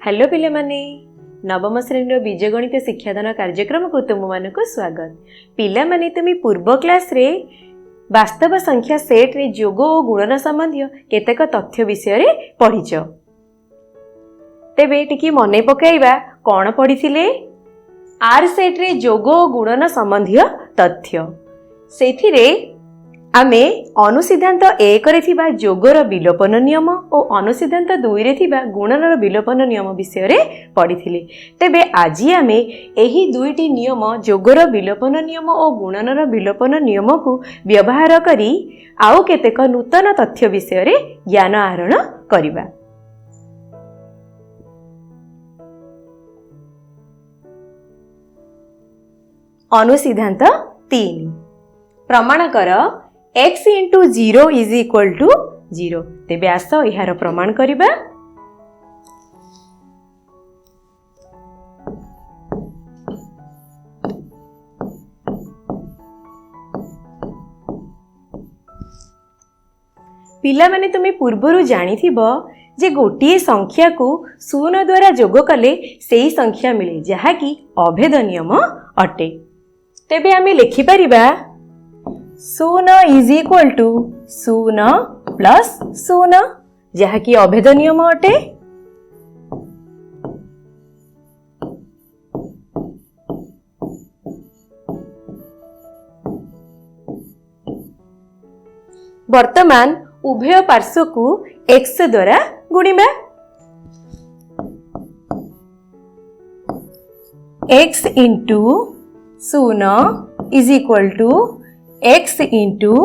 Hello पिले माने नवम श्रेणी बीजगणित शिक्षादान कार्यक्रम को तुम मानक स्वागत। पिला माने तुम पूर्व क्लास रे वास्तव संख्या सेट रे जोग और गुणन संबंधी केतेक तथ्य विषय रे पढ़िच। तेबे टिकी मने पकाइबा कौन पढ़िथिले? आर सेट रे जोग और गुणन संबंधी तथ्य। सेथिरे आमे अनुसिद्धांत 1 रे थिबा जोगर विलोपन नियम और अनुसिद्धांत 2 रे थिबा गुणनर विलोपन नियम विषय रे पढ़िथिले। तेबे आजी आमे एही दुईटी नियम जोगर विलोपन नियम और गुणनर विलोपन नियम को व्यवहार करी आउ केतेक नूतन तथ्य विषय रे ज्ञान आहरण करिबा। अनुसिद्धांत 3 प्रमाण कर x into 0 is equal to 0। तेबे आस यार प्रमाण करिबा। पिला माने तुमे पूर्वरु जानी थिबो जे गोटिए संख्या को शून्य द्वारा जोग कले सेही संख्या मिले जहा कि अभेद नियम अटे। तेबे आमे लिखि परिबा 0 इज इक्वल टू 0 प्लस 0 जहा कि अभेद नियम अटे। वर्तमान उभय पार्श्व को x द्वारा गुणिबा। x into 0 is equal to x into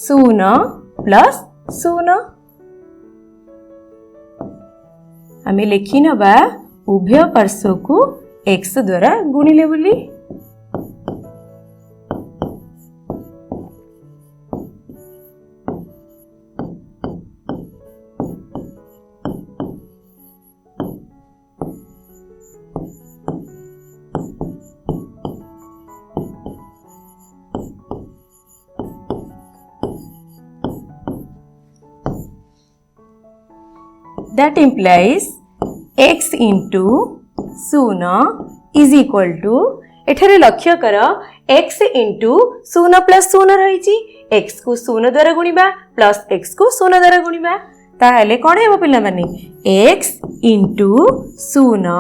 0 plus 0। आमे लिखि नबा उभय पार्श्व को x द्वारा गुणिले बोली। That implies x into 0 is equal to एठारे लक्ष्य कर x इंटू 0 प्लस 0 रही x को 0 द्वारा गुणिबा प्लस x को 0 द्वारा गुणिबा ताहले कौन हेबो पिला माने x into 0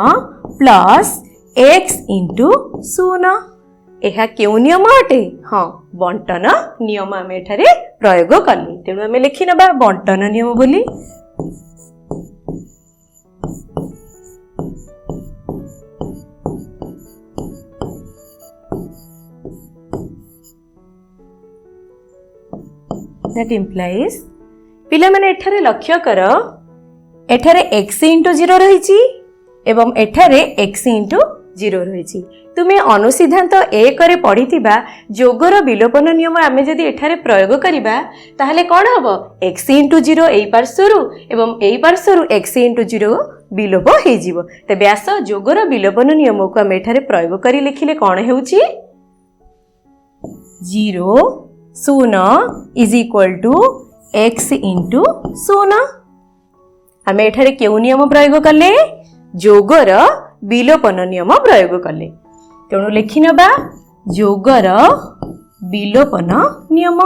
plus x into 0। एहा केउ नियम अटे? हाँ बंटन नियम आमे एठारे प्रयोग कले तेणु आमे लिखि नबा बंटन नियम बोली। That implies पिला माने एठारे लक्ष्य कर एठारे x इंटू 0 रही एवं एठारे x इंटू 0 रही। तुमे अनुसिद्धांत 1 रे पढ़िथिबा जोगर विलोपन नियम आमे जदि एठारे प्रयोग करिबा ताहले कोन हबो x इंटू 0 एई पार्श्वरु एवं एई पार्श्वरु x इंटू 0 विलोप हे जिवो। तबे आस जोगर विलोपन नियम को आमे एठारे प्रयोग करी लिखिले कोन हेउची 0 is equal to x into 0। आम एठारे केउ नियम प्रयोग कले जोगर विलोपन नियम प्रयोग कले तेणु लिखि नबा जोगर विलोपन नियम।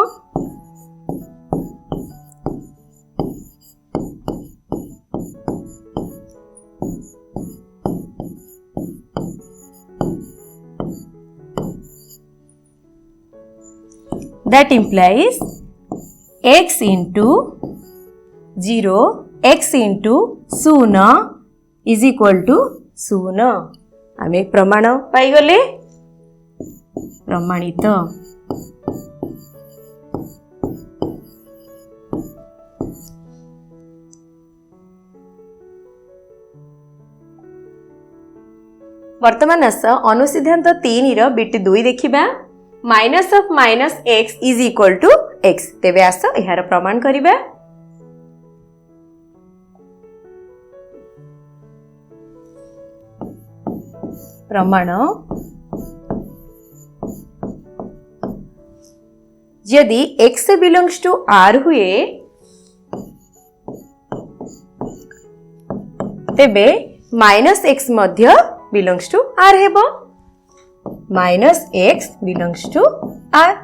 That implies x into 0 x into 0 is equal to 0। आमे प्रमाण पाई गले प्रमाणित। वर्तमान आस अनुसिद्धांत 3 रो बिट 2 देखिबा minus of minus x is equal to x। तेबे आस यार प्रमाण करिबा। प्रमाण यदि x बिलोंग्स टू r हुए तेबे माइनस एक्स मध्य बिलोंग्स टू आर हेबो minus X belongs to R.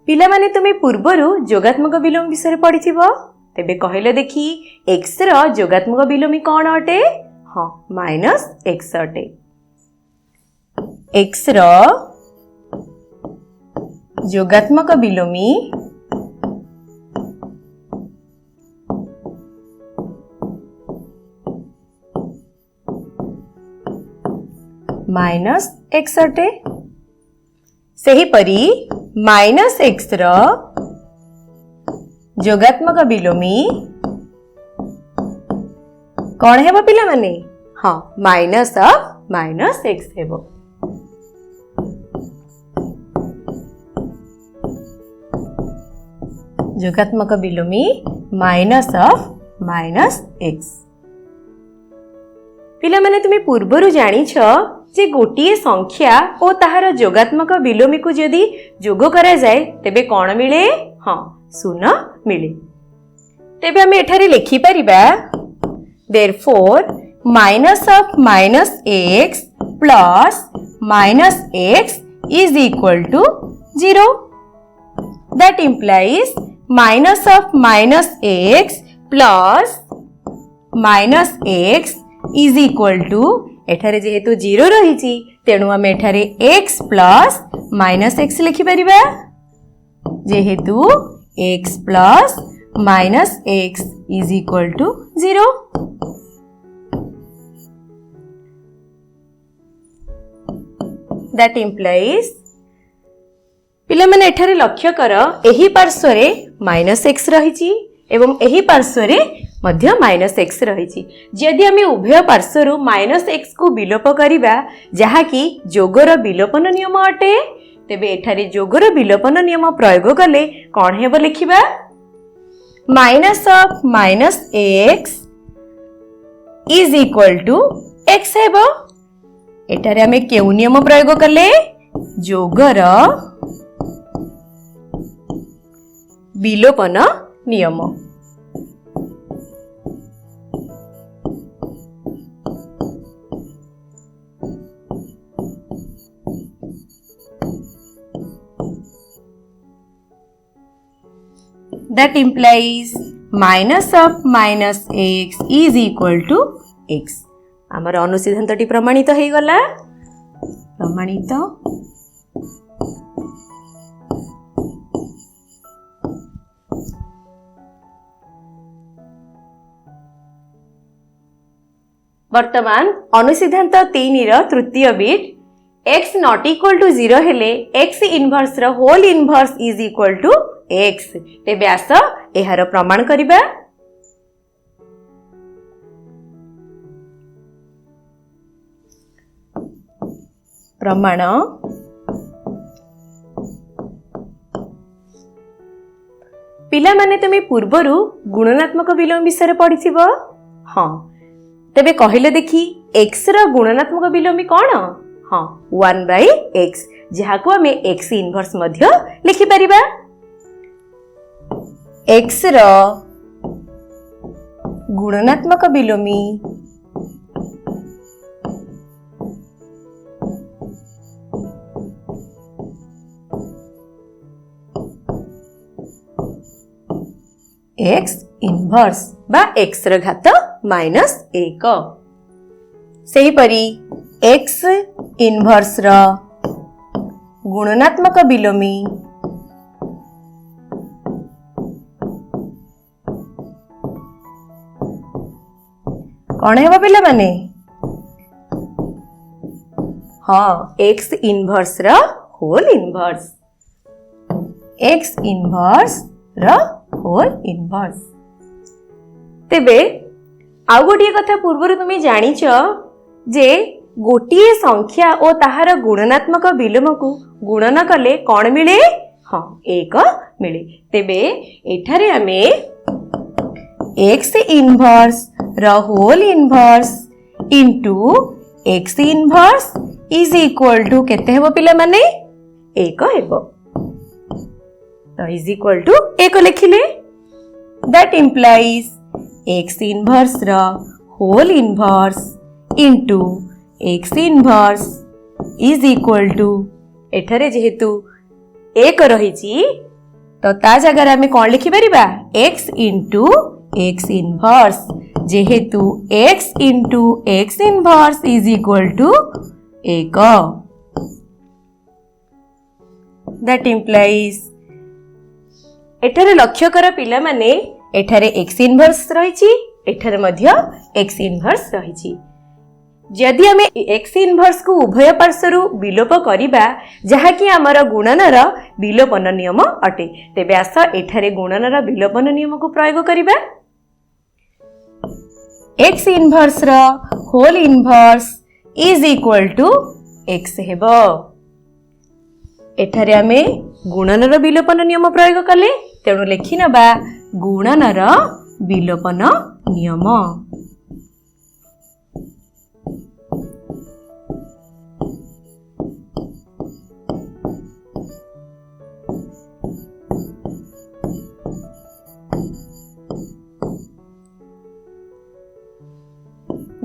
पिला माने तुमे पूर्वरु जोगात्मक विलोम विषय पढ़िथिबो तेबे कहले देखि एक्स रो जोगात्मक विलोमी कोन अटे? हाँ माइनस एक्स अटे। एक्स रो जोगात्मक विलोमी माइनस एक्स अटे। सही परी माइनस एक्स रो जोगात्मक विलोमी कौन हेबो पिला माने? हाँ माइनस ऑफ माइनस एक्स हेबो। जोगात्मक विलोमी माइनस ऑफ माइनस एक्स। पिला माने तुमे पूर्वरु जानिछ जे गोटिए संख्या और ताहार जोगात्मक विलोमी को यदि जोग करा जाए तेबे कौन मिले? हाँ शून्य मिले। तेबे हमें एठारे लिखि परिबा therefore minus of minus X plus minus X is equal to 0। That implies minus of minus X plus minus X is equal to एठारे जेहेतु 0 रही तेणु आम एठारे x प्लस माइनस एक्स लिखिपर जेहेतु x plus minus X is equal to 0। That implies पिला माने एठारे लक्ष्य कर एही पार्श्व रे माइनस एक्स रही एवं एही पार्श्व रे मध्य माइनस एक्स रही। जदि आम उभय पार्श्व माइनस एक्स को विलोप करिबा जहा कि जोगर विलोपन नियम अटे तेबे एठारे जोगर विलोपन नियम प्रयोग कले कौन हेबो लिखिबा minus of minus X is equal to x हेबो। एठारे आम केउ नियम प्रयोग कले जोगर विलोपन नियम। That implies minus of minus x is equal to x। आमर अनुसिद्धांतटी प्रमाणित हो गला। प्रमाणित वर्तमान अनुसिद्धांत 3 रो तृतीय बिट x नॉट इक्वल टू 0 हेले x इनवर्स रो whole inverse is equal to x। तेबे आस एहार प्रमाण करिबा। प्रमाण पिला माने तुमे पूर्वरु गुणनात्मक विलोम विषय पढ़िथिबो। हाँ तेबे कहिले देखी x रो गुणनात्मक विलोमी कौन? हाँ 1/x जहाँ को आमे x इनवर्स मध्य लिखि परिबा। x रो गुणनात्मक विलोमी x इनवर्स बा x रो घात -1। सही परी x इनवर्स रो गुणनात्मक विलोमी कौन है पिला माने? हाँ x इनवर्स रो होल इनवर्स। x इनवर्स रो होल इनवर्स। तेबे आउ गोटे कथा पूर्व तुम जानिच जे गोटे संख्या और ताहार गुणनात्मक विलोम को गुणन कले कौन मिले? हाँ 1 मिले। तेबे एठारे आमे x इनवर्स रो whole inverse into x inverse is equal to केते हेबो पिला माने? 1 हेबो। तो इज इक्वल टू 1 लिखिले। दैट इम्प्लाइज x इनवर्स रो whole inverse into X inverse is equal to एठारे जेहेतु एक रही तो ता जगह आम कौन लिखिपर एक्स इंटू एक्स इनवर्स जेहेतु X into X inverse is equal to एक दैट इम्प्लाइज एठारे लक्ष्य कर पिला माने एठारे एक्स इनवर्स रही एठारे मध्य एक्स इनवर्स रही जदि आम एक्स इनवर्स को उभय पार्श्व विलोप करिबा जहाँकि आमर गुणनर विलोपन नियम अटे तेबे आस एठारे गुणनर विलोपन नियम को प्रयोग करिबा एक्स इनवर्स र whole inverse is equal to x हेबो एठारे आमे गुणनर विलोपन नियम प्रयोग कले तेणु लेखि नबा गुणनर विलोपन नियम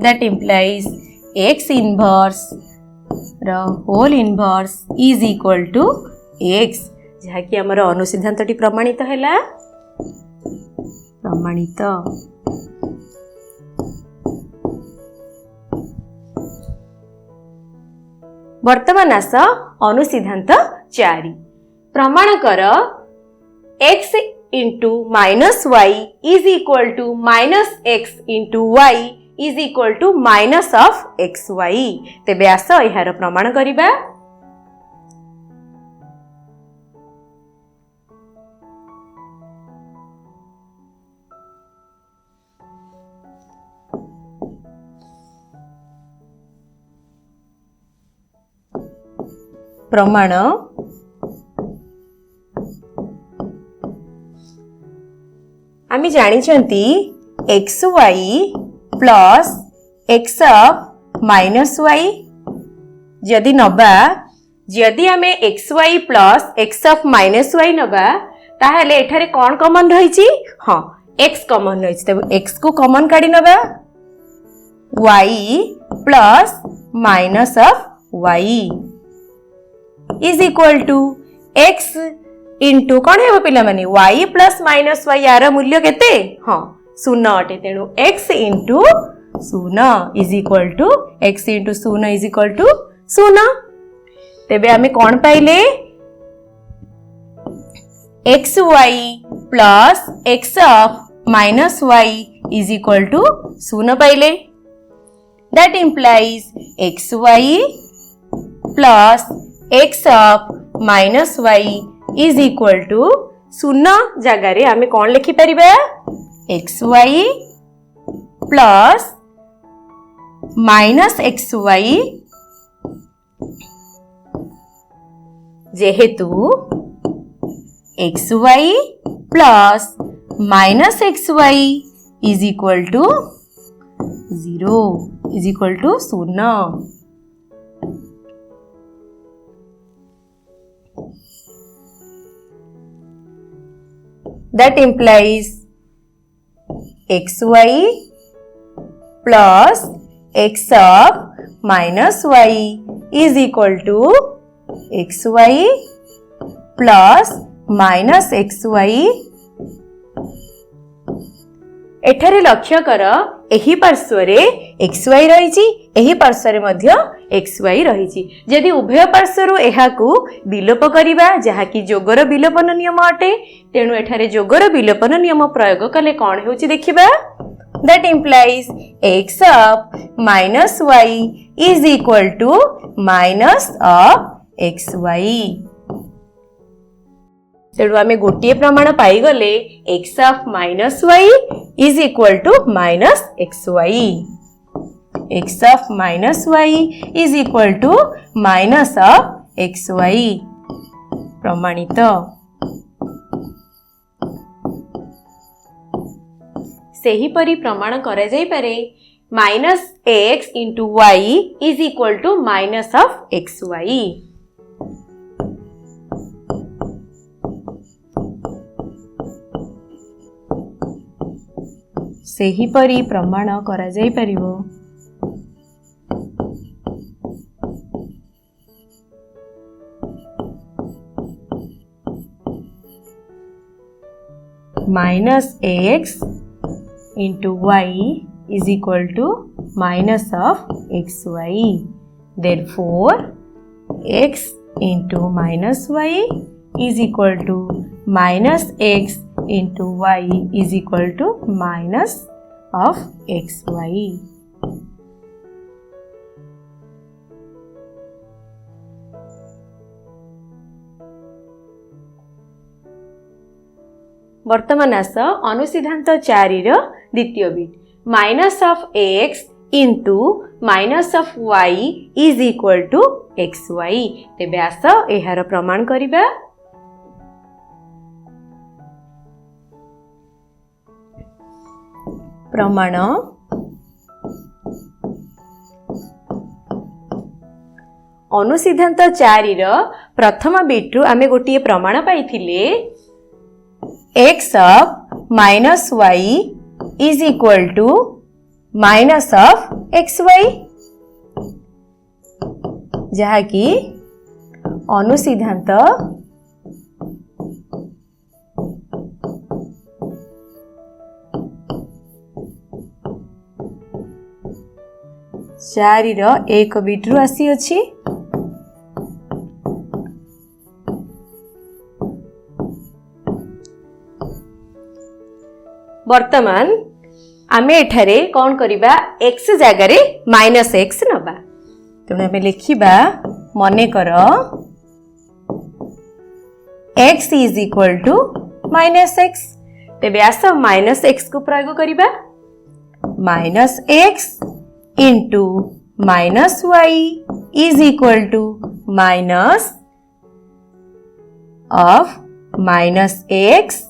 that implies x inverse ର whole inverse is equal to x ଯାହାକି ଆମର ଅନୁସିଦ୍ଧାନ୍ତଟି ପ୍ରମାଣିତ ହେଲା ପ୍ରମାଣିତ ବର୍ତ୍ତମାନ ଆସ ଅନୁସିଦ୍ଧାନ୍ତ 4 ପ୍ରମାଣ କର x into minus y is equal to minus x into y is equal to minus of xy तेबे आस एहार प्रमाण करिबा प्रमाण आमी जानिचंती xy plus x of minus y जदि नबा जदि आमे x Y plus x of minus y नबा ताहले एठारे कौन कॉमन रही हाँ एक्स कॉमन रही तब एक्स को कॉमन काढ़ी नबा y plus minus of y is equal to x into कौन है पिला माने वाई प्लस माइनस वाई यार मूल्य केते हाँ शून्य अटे तेणु x इंटू शून्य is equal to x into शून्य इज इक्वल टू शून्य तेबे आमे कौन पाइले X Y plus x of minus Y is equal to शून्य पाइले that implies X Y plus x of minus Y is equal to शून्य जगार आमे कौन लिखि परिबा X Y plus minus X Y जेहेतु X Y plus minus X Y is equal to 0 is equal to शून्य that implies xy plus x of minus y is equal to xy plus minus xy एठारे लक्ष्य कर एही पार्श्वरे xy रही एही पार्श्वरे मध्य xy रही यदि उभय पार्श्वरु एहाकू विलोप करिबा जहाँकि जोगर विलोपन नियम अटे तेणु एठारे जोगर विलोपन नियम प्रयोग कले कौन होची देखिबा that implies x of minus y is equal to minus of xy तेणु आमे गोटे प्रमाण पाई गले x of minus y is equal to minus xy x of minus y is equal to minus of xy प्रमाणित सेही परी प्रमाण करा जाई पारे minus x into y is equal to minus of xy सेहीपरि प्रमाण करा जाई परिबो। minus x into y is equal to minus of xy. Therefore, x into minus y is equal to minus x into y is equal to minus of xy. वर्तमान आस अनुसिद्धांत 4 रो द्वितीय बिट minus of x into minus of y is equal to xy। तेबे आस एहार प्रमाण करिबा। प्रमाण अनुसिद्धांत 4 रो प्रथम bit रु आमे गोटिए प्रमाण पाइथिले x of minus y is equal to minus of xy, जहा कि अनुसिद्धांत चारि रो एक बिट रु आसी अछि। वर्तमान आमे एठारे कौन करिबा x जगह रे माइनस x नबा। तेणु आमे लिखिबा मने कर x is equal to minus x। तेबे आस माइनस x को प्रयोग करिबा। Minus x into minus y is equal to minus of minus x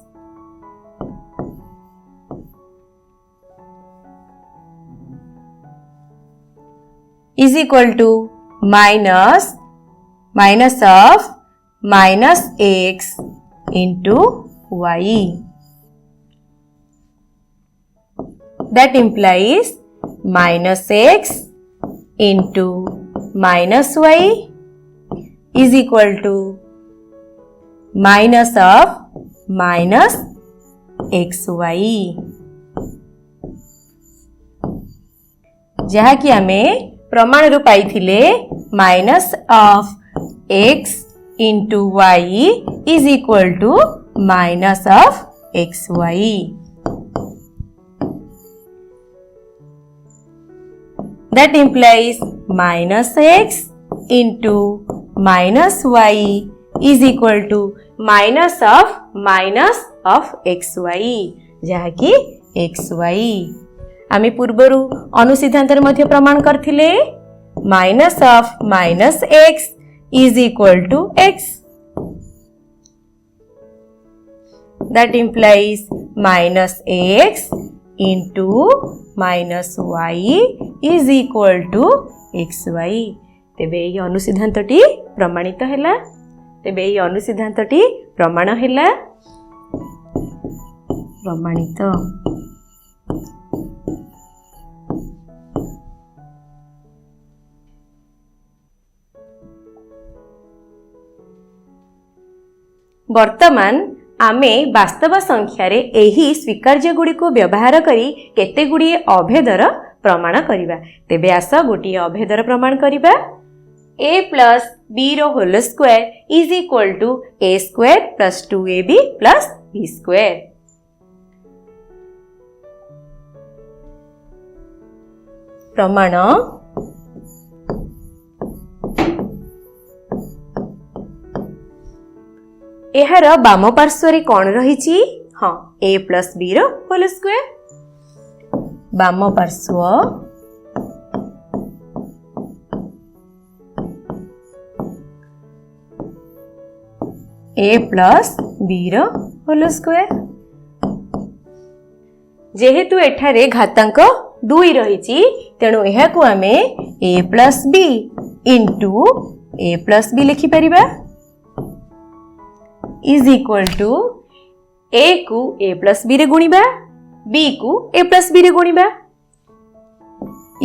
is equal to minus of minus x into y. That implies minus x into minus y is equal to minus of minus xy, जहा कि हमें प्रमाण रू पाई थिले minus of x into y is equal to minus of xy। That implies minus x into minus y is equal to minus of xy, जहा कि xy आमे पूर्वरु अनुसिद्धांतर मध्य प्रमाण करथिले minus of minus x is equal to x। That implies minus x into minus y is equal to xy। तेबे ये अनुसिद्धांतटी प्रमाणित हैला। तेबे ये अनुसिद्धांतटी प्रमाण हैला प्रमाणित। वर्तमान आमे वास्तव संख्या रे एही स्वीकार्य गुडी को व्यवहार करी केते गुडी अभेदर प्रमाण करिबा। तेबे आस गोटी अभेदर प्रमाण करिबा। a plus b रो whole square is equal to a square plus 2ab plus b square. प्रमाण एहार बाम पार्श्व रे कौन रही? हाँ a प्लस b रो होल स्क्वायर। बाम पार्श्व a प्लस b रो होल स्क्वायर। जेहेतु एठारे घातांक 2 रही तेणु यह को आमे a plus b into a plus b लिखि परिबा इज इक्वल टू a को a प्लस b रे गुणिबा बी को ए प्लस बी रे गुणिबा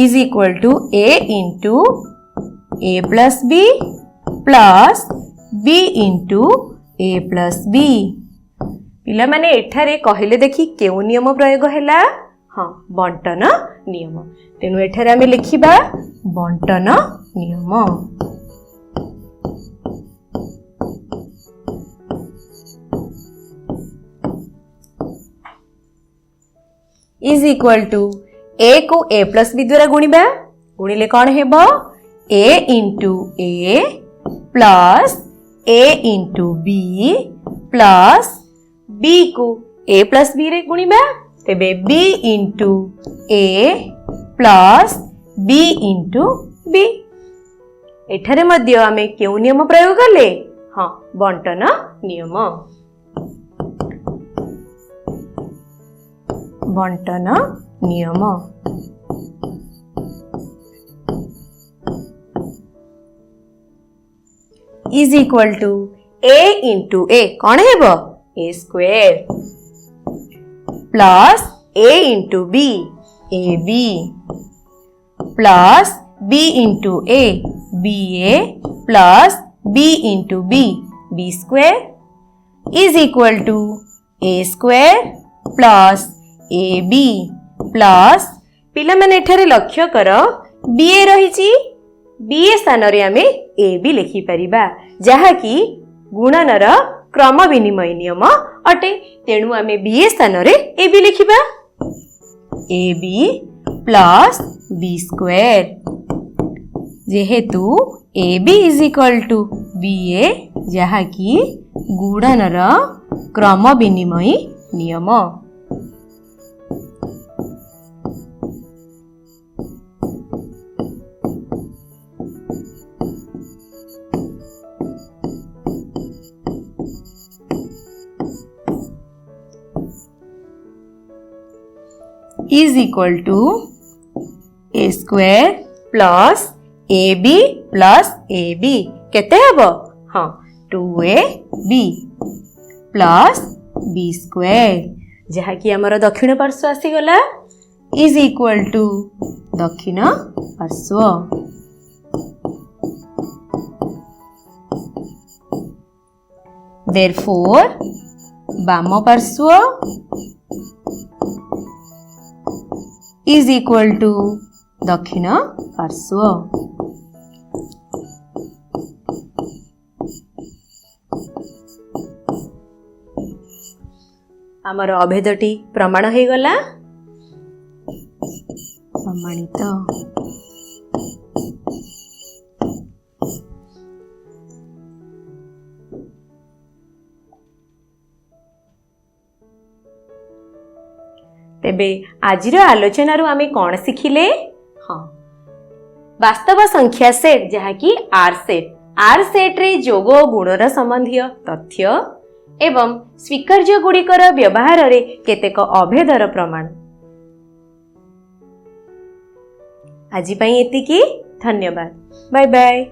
is equal to A into A plus B plus B into A plus B. पिला माने एठारे कहले देखी केउ नियम प्रयोग हैला हाँ बंटन नियम तेणु एठारे आमे लिखिबा बंटन नियम इज इक्वल टू ए को ए प्लस बी द्वारा गुणिबा गुणिले कौन हेबो ए into A plus A into B plus B को ए प्लस बी रे गुणिबा तेबे B into A plus B into B. एठारे मध्य आमे केउ नियम प्रयोग कले हाँ बंटन नियम बंटन नियम is equal to A into A कौन हेबो A square plus A into B A B plus B into A B A plus B into B B square is equal to A square plus A B plus पिला माने एठारे लक्ष्य कर B ए रही B A स्थान रे आमे A B लिखि परिबा जहा कि गुणनर क्रम विनिमय नियम अटे तेणु आमे बी ए स्थान रे ए बी लिखिबा A B plus B square जेहेतु A B is equal to B A जहा कि गुणनर क्रम विनिमय नियम। is equal to a square plus ab plus ab केते हबो हाँ 2ab plus b square जहा कि हमर दक्षिण पार्श्व आसी गला is equal to दक्षिण पार्श्व therefore बाम पार्श्व is equal to दक्षिण पार्श्व। आमर अभेदटी प्रमाण हो गला प्रमाणित। तेबे आजिर आलोचनारू आमे कौन शिखिले हाँ वास्तव संख्या सेट जहा कि आर सेट रे जोग गुणर संबंधी तथ्य एवं स्वीकार्य गुड़िकर व्यवहार रे केतेक अभेदर प्रमाण। आजि पई एतिकी धन्यवाद बाय बाय।